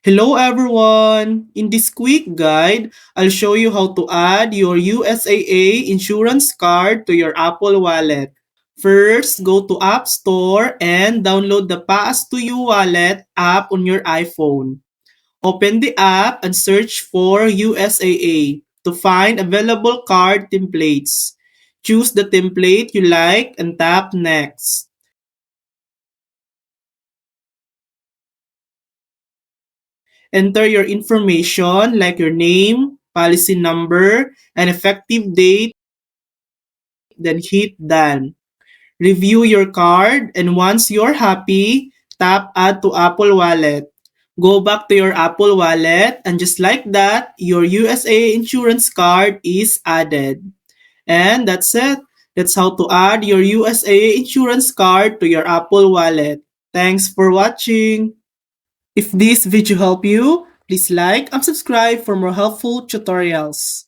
Hello everyone! In this quick guide, I'll show you how to add your USAA insurance card to your Apple Wallet. First, go to App Store and download the Pass to You Wallet app on your iPhone. Open the app and search for USAA to find available card templates. Choose the template you like and tap Next. Enter your information like your name, policy number, and effective date, then hit Done. Review your card, and once you're happy, tap Add to Apple Wallet. Go back to your Apple Wallet, and just like that, your USA insurance card is added. And that's it. That's how to add your USA insurance card to your Apple Wallet. Thanks for watching. If this video helped you, please like and subscribe for more helpful tutorials.